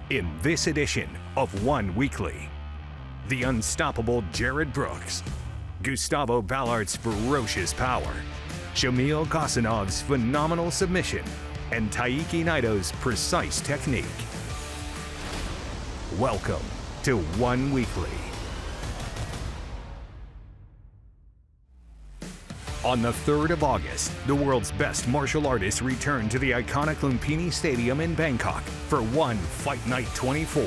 In this edition of One Weekly, the unstoppable Jared Brooks, Gustavo Balart's ferocious power, Shamil Gasanov's phenomenal submission, and Taiki Naito's precise technique. Welcome to One Weekly. On the 3rd of August, the world's best martial artists return to the iconic Lumpini Stadium in Bangkok for One Fight Night 24.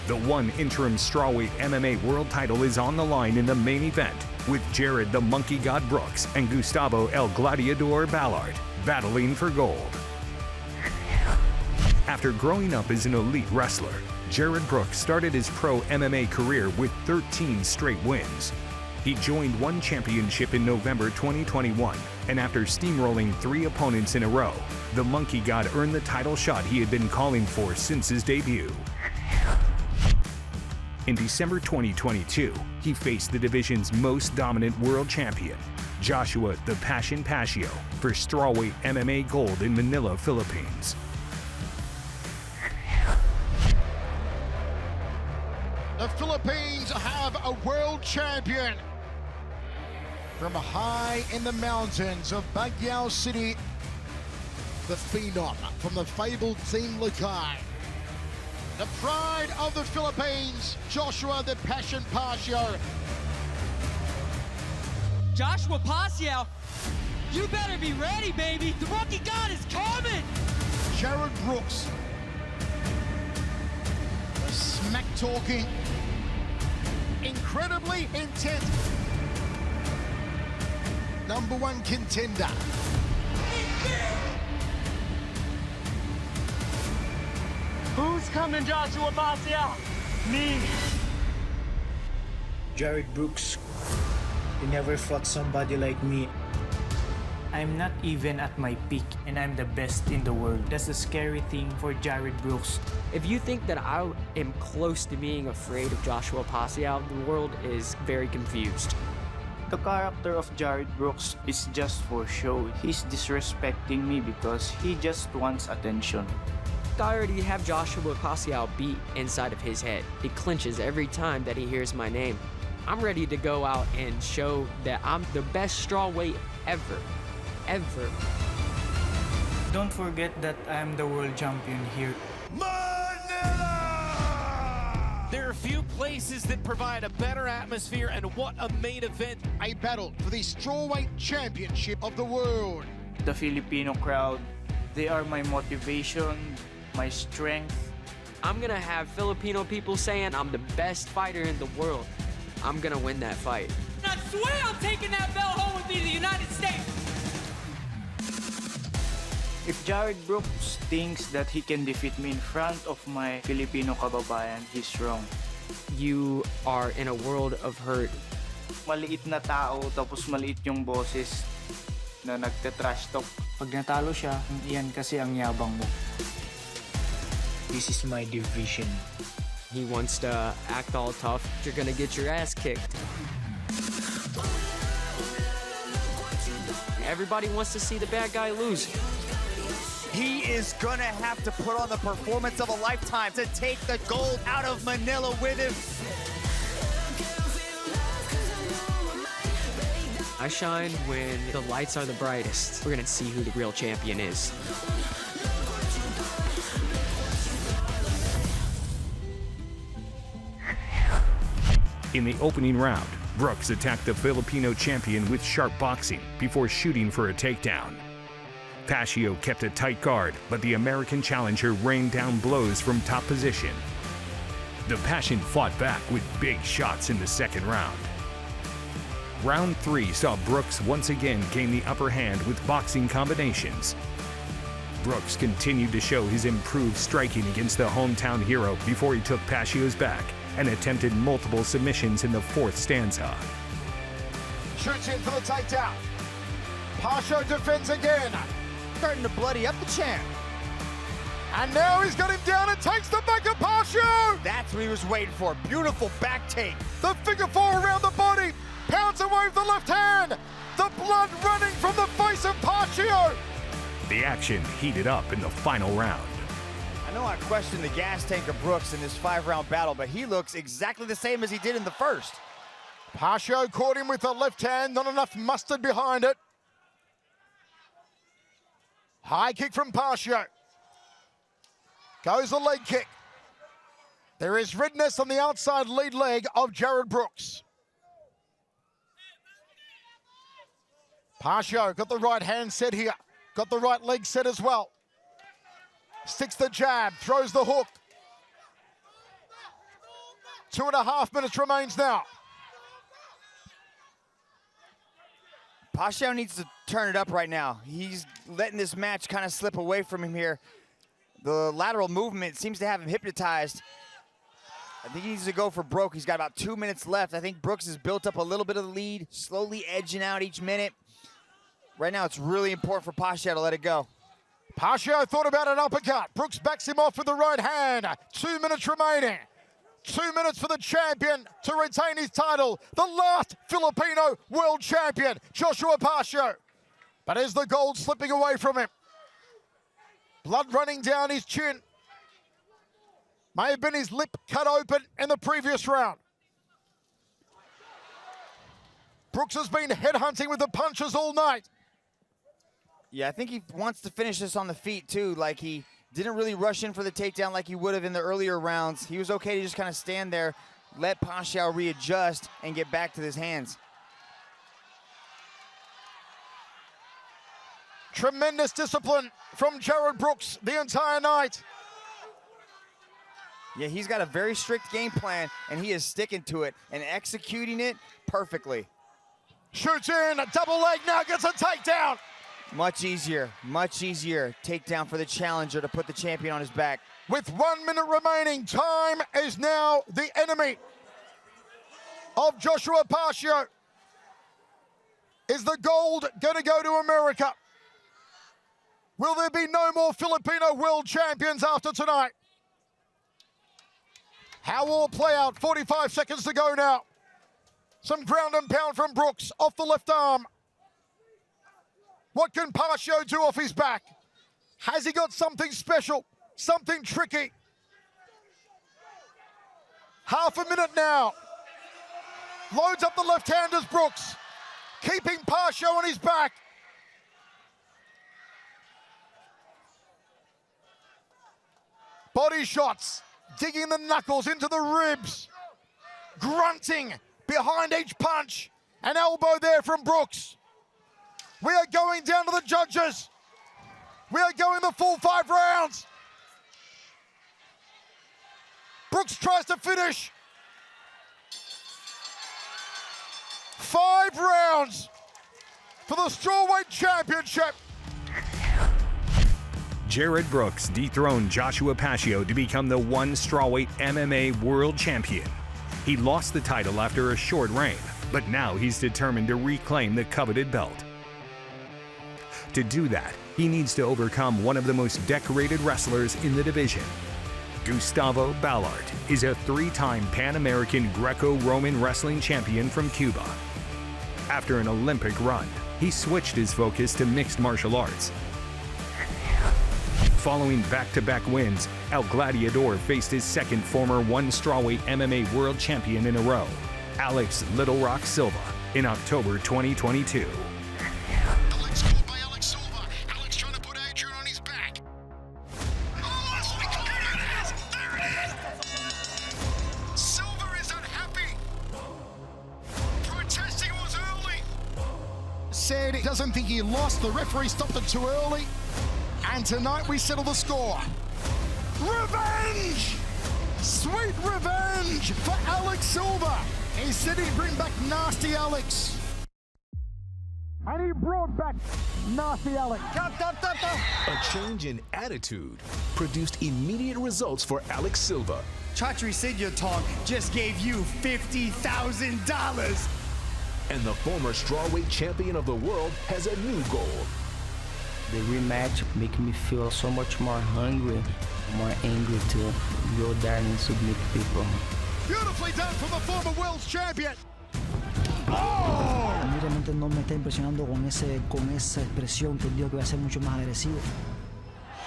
The One interim strawweight MMA world title is on the line in the main event, with Jared the Monkey God Brooks and Gustavo El Gladiador Balart battling for gold. After growing up as an elite wrestler, Jared Brooks started his pro MMA career with 13 straight wins. He joined One Championship in November 2021, and after steamrolling 3 opponents in a row, the Monkey God earned the title shot he had been calling for since his debut. In December 2022, he faced the division's most dominant world champion, Joshua "The Passion" Pacio, for strawweight MMA gold in Manila, Philippines. The Philippines have a world champion. From high in the mountains of Baguio City, the phenom from the fabled Team Lakay. The pride of the Philippines, Joshua "The Passion" Pacio. Joshua Pacio, you better be ready, baby. The Monkey God is coming. Jared Brooks. Smack talking. Incredibly intense. #1 contender. Who's coming, Joshua Pacio? Me. Jared Brooks, you never fought somebody like me. I'm not even at my peak, and I'm the best in the world. That's a scary thing for Jared Brooks. If you think that I am close to being afraid of Joshua Pacio, the world is very confused. The character of Jared Brooks is just for show. He's disrespecting me because he just wants attention. I already have Joshua Pacio beat inside of his head. He clenches every time that he hears my name. I'm ready to go out and show that I'm the best strawweight ever. Ever. Don't forget that I'm the world champion here. There are few places that provide a better atmosphere, and what a main event. A battle for the strawweight championship of the world. The Filipino crowd, they are my motivation, my strength. I'm gonna have Filipino people saying I'm the best fighter in the world. I'm gonna win that fight. I swear I'm taking that belt home with me to the United States. If Jared Brooks thinks that he can defeat me in front of my Filipino kababayan, he's wrong. You are in a world of hurt. Maliit na tao, tapos maliit yung boses na nagte-trash talk. Pag natalo siya, iyan kasi ang yabang mo. This is my division. He wants to act all tough. You're gonna get your ass kicked. Everybody wants to see the bad guy lose. He is gonna have to put on the performance of a lifetime to take the gold out of Manila with him. I shine when the lights are the brightest. We're gonna see who the real champion is. In the opening round, Brooks attacked the Filipino champion with sharp boxing before shooting for a takedown. Pacio kept a tight guard, but the American challenger rained down blows from top position. The Passion fought back with big shots in the second round. Round 3 saw Brooks once again gain the upper hand with boxing combinations. Brooks continued to show his improved striking against the hometown hero before he took Pacio's back and attempted multiple submissions in the 4th stanza. Shoots in for the takedown. Pacio defends again. Starting to bloody up the champ. And now he's got him down and takes the back of Pacio. That's what he was waiting for. Beautiful back take. The figure 4 around the body. Pounds away with the left hand. The blood running from the face of Pacio. The action heated up in the final round. I know I questioned the gas tank of Brooks in this 5-round battle, but he looks exactly the same as he did in the first. Pacio caught him with the left hand, not enough mustard behind it. High kick from Pacio. Goes the leg kick. There is redness on the outside lead leg of Jared Brooks. Pacio got the right hand set here. Got the right leg set as well. Sticks the jab, throws the hook. 2.5 minutes remains now. Pacio needs to turn it up right now. He's letting this match kind of slip away from him here. The lateral movement seems to have him hypnotized. I think he needs to go for broke. He's got about 2 minutes left. I think Brooks has built up a little bit of the lead, slowly edging out each minute. Right now, it's really important for Pacio to let it go. Pacio thought about an uppercut. Brooks backs him off with the right hand. 2 minutes remaining. 2 minutes for the champion to retain his title. The last Filipino world champion, Joshua Pacio. But is the gold slipping away from him? Blood running down his chin. May have been his lip cut open in the previous round. Brooks has been headhunting with the punches all night. Yeah, I think he wants to finish this on the feet too. Like, he didn't really rush in for the takedown like he would have in the earlier rounds. He was okay to just kind of stand there, let Pacio readjust and get back to his hands. Tremendous discipline from Jared Brooks the entire night. Yeah, he's got a very strict game plan, and he is sticking to it and executing it perfectly. Shoots in, a double leg, now gets a takedown. Much easier takedown for the challenger to put the champion on his back. With 1 minute remaining, time is now the enemy of Joshua Pacio. Is the gold going to go to America? Will there be no more Filipino world champions after tonight? How will it play out? 45 seconds to go now. Some ground and pound from Brooks off the left arm. What can Pacio do off his back? Has he got something special? Something tricky? Half a minute now. Loads up the left hand as Brooks, keeping Pacio on his back. Body shots, digging the knuckles into the ribs. Grunting behind each punch. An elbow there from Brooks. We are going down to the judges. We are going the full 5 rounds. Brooks tries to finish. 5 rounds for the Strawweight Championship. Jared Brooks dethroned Joshua Pacio to become the one Strawweight MMA World Champion. He lost the title after a short reign, but now he's determined to reclaim the coveted belt. To do that, he needs to overcome one of the most decorated wrestlers in the division. Gustavo Balart is a 3-time Pan American Greco-Roman wrestling champion from Cuba. After an Olympic run, he switched his focus to mixed martial arts. Following back-to-back wins, El Gladiador faced his second former one Strawweight MMA world champion in a row, Alex Little Rock Silva, in October 2022. Alex Silva. Alex trying to put Adrian on his back. Oh, that's what it is. There it is. Silva is unhappy. Protesting was early. Said he doesn't think he lost. The referee stopped it too early. And tonight we settle the score. Revenge! Sweet revenge for Alex Silva. He said he'd bring back Nasty Alex. And he brought back Nasty Alex. A change in attitude produced immediate results for Alex Silva. Chatri Sigyotong just gave you $50,000. And the former Strawweight champion of the world has a new goal. The rematch make me feel so much more hungry, more angry to go there and submit people. Beautifully done from the former world champion. Oh! A mí realmente no me está impresionando con esa expresión que dijo que va a ser mucho más agresivo.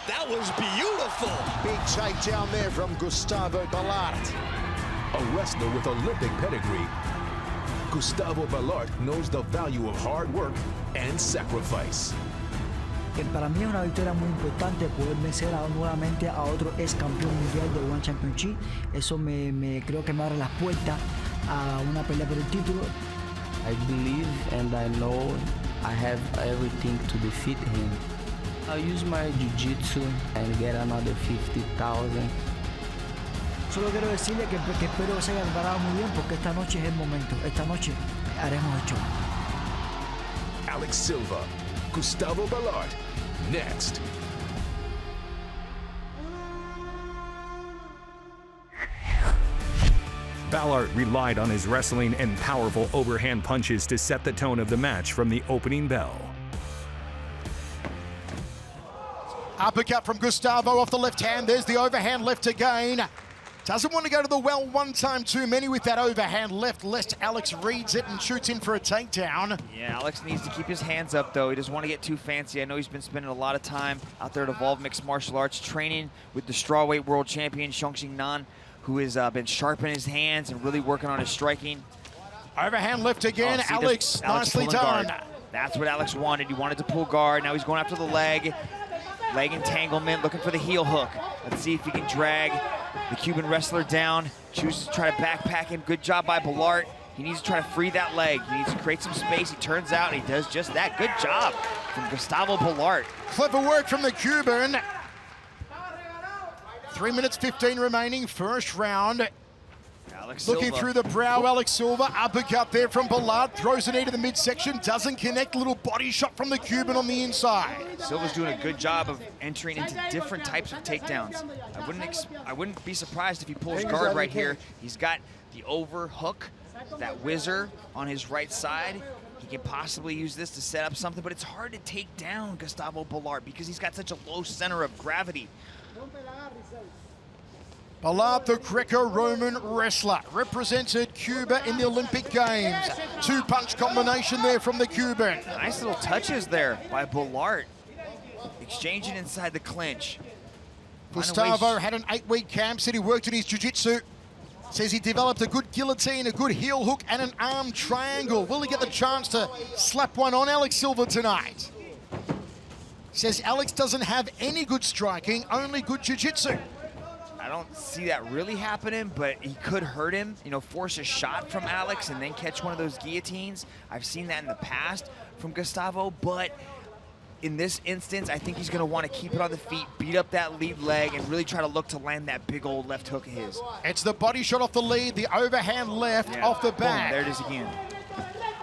That was beautiful. Big takedown there from Gustavo Balart. A wrestler with Olympic pedigree, Gustavo Balart knows the value of hard work and sacrifice. Para mí es una victoria muy importante poder vencer nuevamente a otro ex campeón mundial de One Championship. Eso creo que me abre las puertas a una pelea por el título. I believe and I know I have everything to defeat him. I'll use my jiu-jitsu and get another 50,000. Solo quiero decirle que espero que se haya preparado muy bien porque esta noche es el momento. Esta noche haremos el show. Alex Silva, Gustavo Balart, next. Balart relied on his wrestling and powerful overhand punches to set the tone of the match from the opening bell. Uppercut from Gustavo off the left hand. There's the overhand left again. Doesn't want to go to the well one time too many with that overhand left, lest Alex reads it and shoots in for a takedown. Yeah, Alex needs to keep his hands up, though. He doesn't want to get too fancy. I know he's been spending a lot of time out there at Evolve Mixed Martial Arts training with the Strawweight World Champion, Xiongxing Nan, who has been sharpening his hands and really working on his striking. Overhand left again. Alex nicely done. Guard. That's what Alex wanted. He wanted to pull guard. Now he's going after the leg. Leg entanglement, looking for the heel hook. Let's see if he can drag the Cuban wrestler down. Chooses to try to backpack him. Good job by Balart. He needs to try to free that leg. He needs to create some space. He turns out and he does just that. Good job from Gustavo Balart. Clever work from the Cuban. 3 minutes 15 remaining, first round. Alex Looking Silva. through the brow, Alex Silva, uppercut there from Balart, throws a knee to the midsection, doesn't connect, little body shot from the Cuban on the inside. Silva's doing a good job of entering into different types of takedowns. I wouldn't be surprised if he pulls guard right here. He's got the over hook, that whizzer on his right side. He can possibly use this to set up something, but it's hard to take down Gustavo Balart because he's got such a low center of gravity. Balart, the Greco-Roman wrestler, represented Cuba in the Olympic Games. Two-punch combination there from the Cuban. Nice little touches there by Balart. Exchanging inside the clinch. Gustavo had an 8-week camp, said he worked in his jiu-jitsu. Says he developed a good guillotine, a good heel hook, and an arm triangle. Will he get the chance to slap one on Alex Silva tonight? Says Alex doesn't have any good striking, only good jiu-jitsu. I don't see that really happening, but he could hurt him, you know, force a shot from Alex and then catch one of those guillotines. I've seen that in the past from Gustavo, but in this instance, I think he's gonna wanna keep it on the feet, beat up that lead leg, and really try to look to land that big old left hook of his. It's the body shot off the lead, the overhand left off the back. Boom, there it is again.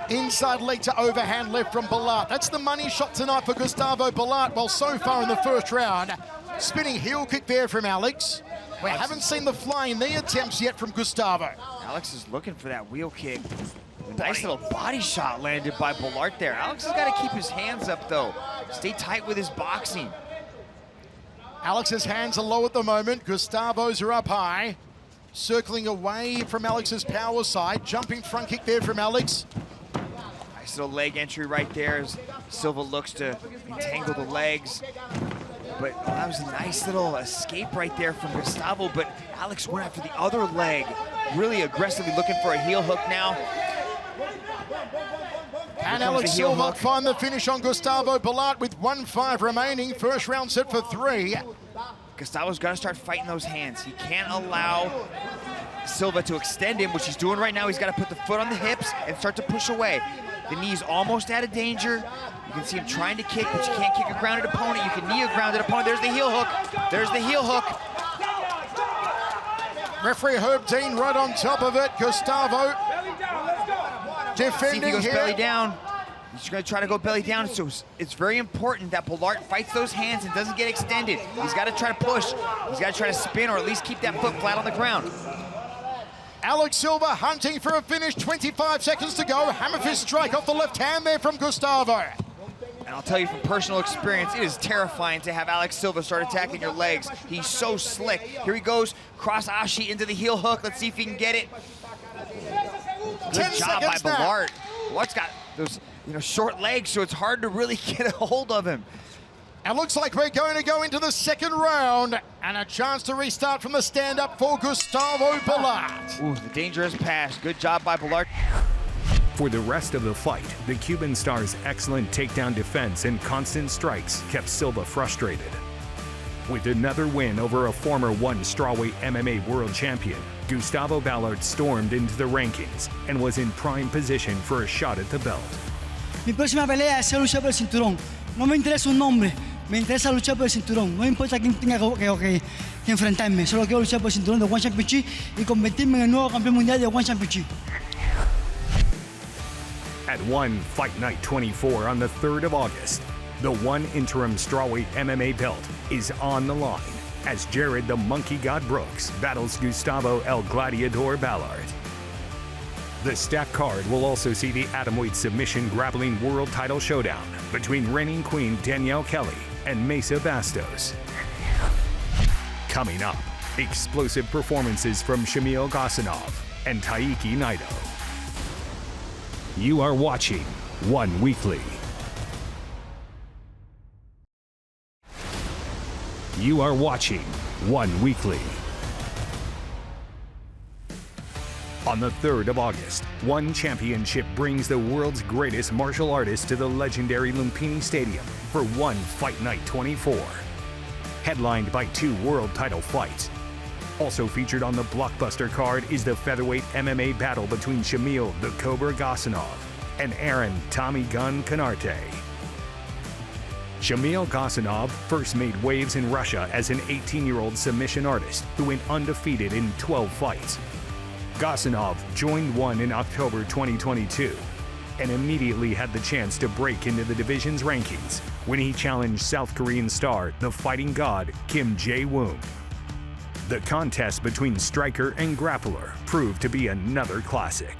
Inside leg to overhand left from Balart. That's the money shot tonight for Gustavo Balart. Well, so far in the first round, spinning heel kick there from Alex. We haven't seen the flying knee attempts yet from Gustavo. Alex is looking for that wheel kick. A nice little body shot landed by Balart there. Alex has got to keep his hands up, though. Stay tight with his boxing. Alex's hands are low at the moment. Gustavo's are up high. Circling away from Alex's power side. Jumping front kick there from Alex. Nice little leg entry right there as Silva looks to entangle the legs. But that was a nice little escape right there from Gustavo, but Alex went after the other leg, really aggressively looking for a heel hook now. And Alex Silva find the finish on Gustavo Balart with 1-5 remaining. First round set for 3. Gustavo's got to start fighting those hands. He can't allow Silva to extend him, which he's doing right now. He's got to put the foot on the hips and start to push away. The knee's almost out of danger. You can see him trying to kick, but you can't kick a grounded opponent. You can knee a grounded opponent. There's the heel hook. There's the heel hook. Referee Herb Dean right on top of it. Gustavo defending See if he goes here. belly down. He's going to try to go belly down. So it's very important that Balart fights those hands and doesn't get extended. He's got to try to push. He's got to try to spin or at least keep that foot flat on the ground. Alex Silva hunting for a finish. 25 seconds to go. Hammer fist strike off the left hand there from Gustavo. And I'll tell you from personal experience, it is terrifying to have Alex Silva start attacking your legs. He's so slick. Here he goes, cross Ashi into the heel hook. Let's see if he can get it. Good job by Balart. Balart's got those short legs, so it's hard to really get a hold of him. It looks like we're going to go into the second round and a chance to restart from the stand-up for Gustavo Balart. Ooh, the dangerous pass. Good job by Balart. For the rest of the fight, the Cuban star's excellent takedown defense and constant strikes kept Silva frustrated. With another win over a former strawweight MMA world champion, Gustavo Balart stormed into the rankings and was in prime position for a shot at the belt. Mi próxima pelea es luchar por el cinturón. No me interesa un nombre, me interesa luchar por el cinturón. No importa quién tenga que enfrentarme, solo quiero luchar por el cinturón de One Championship y convertirme en el nuevo campeón mundial de One Championship. At One Fight Night 24 on the 3rd of August, the one interim strawweight MMA belt is on the line as Jared the Monkey God Brooks battles Gustavo El Gladiador Balart. The stacked card will also see the atomweight submission grappling world title showdown between reigning queen Danielle Kelly and Mesa Bastos. Coming up, explosive performances from Shamil Gasanov and Taiki Naito. You are watching One Weekly. You are watching One Weekly. On the 3rd of August, One Championship brings the world's greatest martial artists to the legendary Lumpini Stadium for One Fight Night 24. Headlined by 2 world title fights. Also featured on the blockbuster card is the featherweight MMA battle between Shamil the Cobra Gasanov and Aaron Tommy Gun Canarte. Shamil Gasanov first made waves in Russia as an 18-year-old submission artist who went undefeated in 12 fights. Gasanov joined One in October 2022 and immediately had the chance to break into the division's rankings when he challenged South Korean star, the Fighting God, Kim Jae-woon. The contest between striker and grappler proved to be another classic.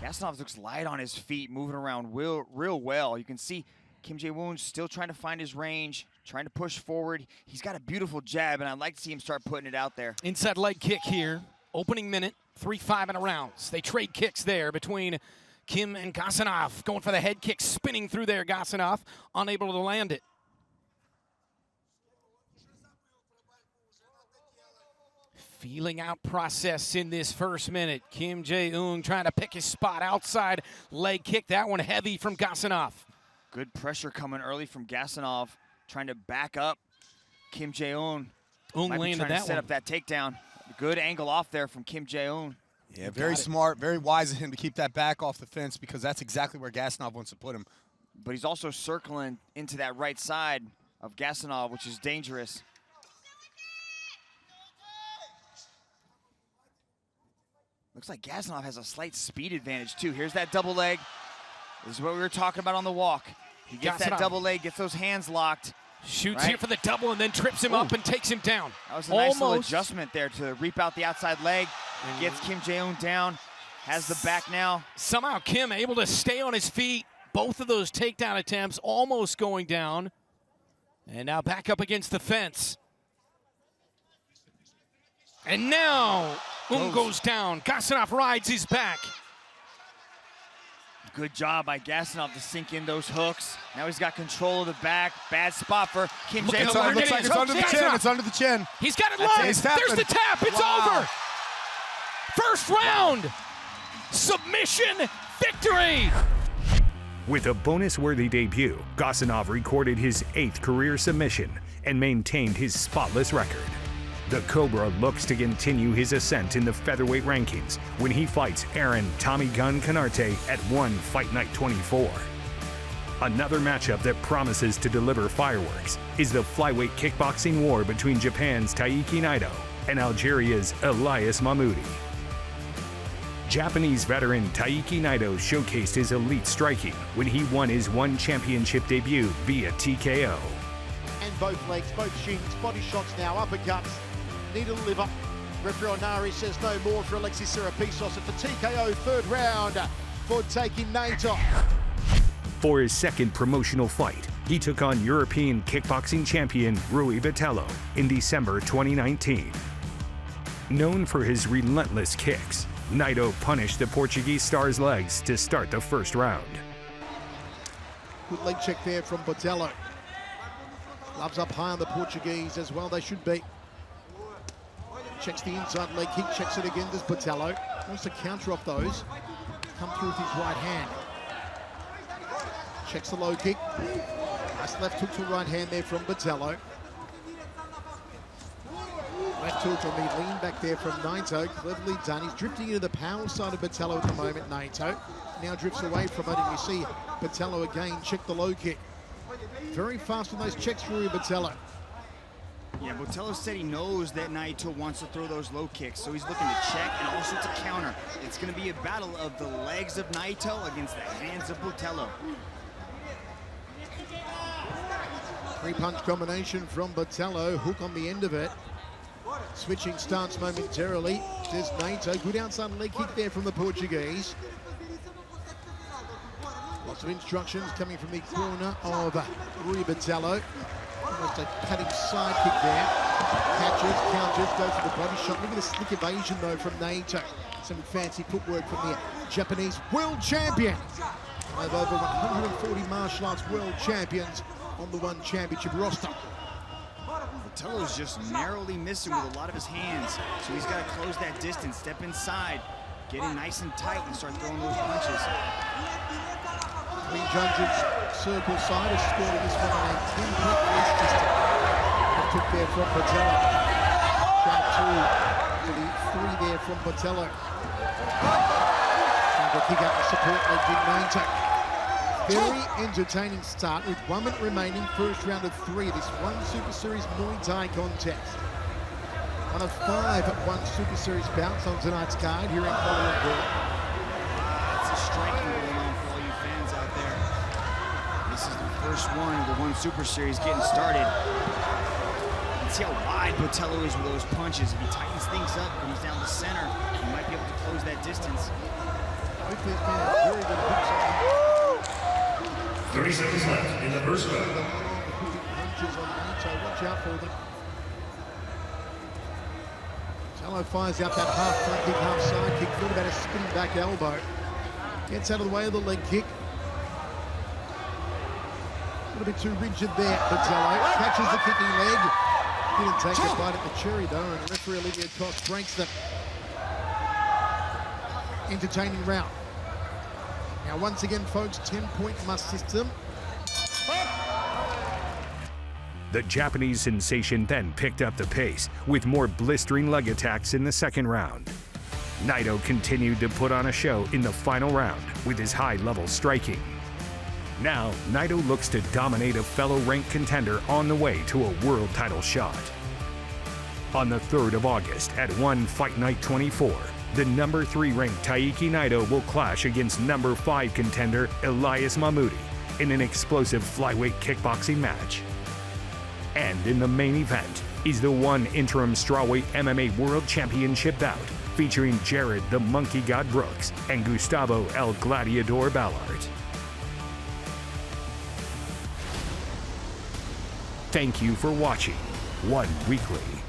Gasanov looks light on his feet, moving around real well. You can see Kim Jae-woon still trying to find his range, trying to push forward. He's got a beautiful jab, and I'd like to see him start putting it out there. Inside leg kick here. Opening minute, 3-5 in a rounds. They trade kicks there between Kim and Gasanov. Going for the head kick, spinning through there, Gasanov, unable to land it. Feeling out process in this first minute. Kim Jae-woon trying to pick his spot outside leg kick. That one heavy from Gasanov. Good pressure coming early from Gasanov, trying to back up Kim Jae-woon. Landed trying that to set up that takedown. Good angle off there from Kim Jae-woon. Yeah, very smart, very wise of him to keep that back off the fence because that's exactly where Gasanov wants to put him. But he's also circling into that right side of Gasanov, which is dangerous. Looks like Gasanov has a slight speed advantage too. Here's that double leg. This is what we were talking about on the walk. He gets that double leg, gets those hands locked. Shoots here for the double and then trips him up and takes him down. That was a nice little adjustment there to reap out the outside leg. And gets Kim Jae-woon down, has the back now. Somehow Kim able to stay on his feet. Both of those takedown attempts almost going down. And now back up against the fence. And now goes down. Gasanov rides his back. Good job by Gasanov to sink in those hooks. Now he's got control of the back. Bad spot for Kim Jae-woon. Looks like it's under the chin. It's under the chin. He's got it locked. There's the tap. It's over. First round. Submission victory. With a bonus-worthy debut, Gasanov recorded his 8th career submission and maintained his spotless record. The Cobra looks to continue his ascent in the featherweight rankings when he fights Aaron Tommy Gun Canarte at One Fight Night 24. Another matchup that promises to deliver fireworks is the flyweight kickboxing war between Japan's Taiki Naito and Algeria's Elias Mahmoudi. Japanese veteran Taiki Naito showcased his elite striking when he won his One Championship debut via TKO. And both legs, both shins, body shots now, uppercuts. Need to live up. Referee Onari says no more for Alexis Sirapisos and for TKO, 3rd round for Taiki Naito. For his 2nd promotional fight, he took on European kickboxing champion Rui Vitello in December 2019. Known for his relentless kicks, Naito punished the Portuguese star's legs to start the first round. Good leg check there from Botelho. Gloves up high on the Portuguese as well, they should be. Checks the inside leg kick, checks it again, does Botelho. Wants to counter off those. Come through with his right hand. Checks the low kick. Nice left hook to right hand there from Botelho. Left hook on the lean back there from Naito. Cleverly done. He's drifting into the power side of Botelho at the moment, Naito. Now drifts away from it, and you see Botelho again check the low kick. Very fast on those checks for Botelho. Yeah, Botelho said he knows that Naito wants to throw those low kicks, so he's looking to check and also to counter. It's going to be a battle of the legs of Naito against the hands of Botelho. Three-punch combination from Botelho, hook on the end of it. Switching stance momentarily. There's Naito, good outside leg kick there from the Portuguese. Lots of instructions coming from the corner of Rui Botelho. Almost a cutting side kick there. Catches, counters, goes for the body shot. Look at the slick evasion though from Naito. Some fancy footwork from the Japanese world champion. Of over 140 martial arts world champions on the One Championship roster. Botelho's just narrowly missing with a lot of his hands, so he's got to close that distance, step inside, get in nice and tight, and start throwing those punches. Three judges circle side has scored this one on a 10-point race distance. That took there from Botelho. Track two to the three there from Botelho. Trying to kick out the support leg did Naito. Very entertaining start with 1 minute remaining, first round of three. This One Super Series Muay Thai contest. One of 5 at One Super Series bouts on tonight's card here in Kuala Lumpur. It's a striking going on for all you fans out there. This is the first one of the One Super Series getting started. And see how wide Botelho is with those punches. If he tightens things up when he's down the center, he might be able to close that distance. Both these men have very good hooks on them. 30 seconds left in the first round. Punches on Naito, watch out for them. Botelho fires out that half front kick, half side kick, thought about a spinning back elbow. Gets out of the way of the leg kick. A little bit too rigid there, Botelho. Catches the kicking leg. Didn't take a bite at the cherry though, and referee Olivia Cox breaks them. Entertaining round. Now once again, folks, 10-point must system. The Japanese sensation then picked up the pace with more blistering leg attacks in the second round. Naito continued to put on a show in the final round with his high-level striking. Now, Naito looks to dominate a fellow ranked contender on the way to a world title shot. On the 3rd of August at One Fight Night 24, the number 3 ranked Taiki Naito will clash against number 5 contender Elias Mahmoudi in an explosive flyweight kickboxing match. And in the main event is the One interim Strawweight MMA World Championship bout featuring Jared the Monkey God Brooks and Gustavo El Gladiador Balart. Thank you for watching One Weekly.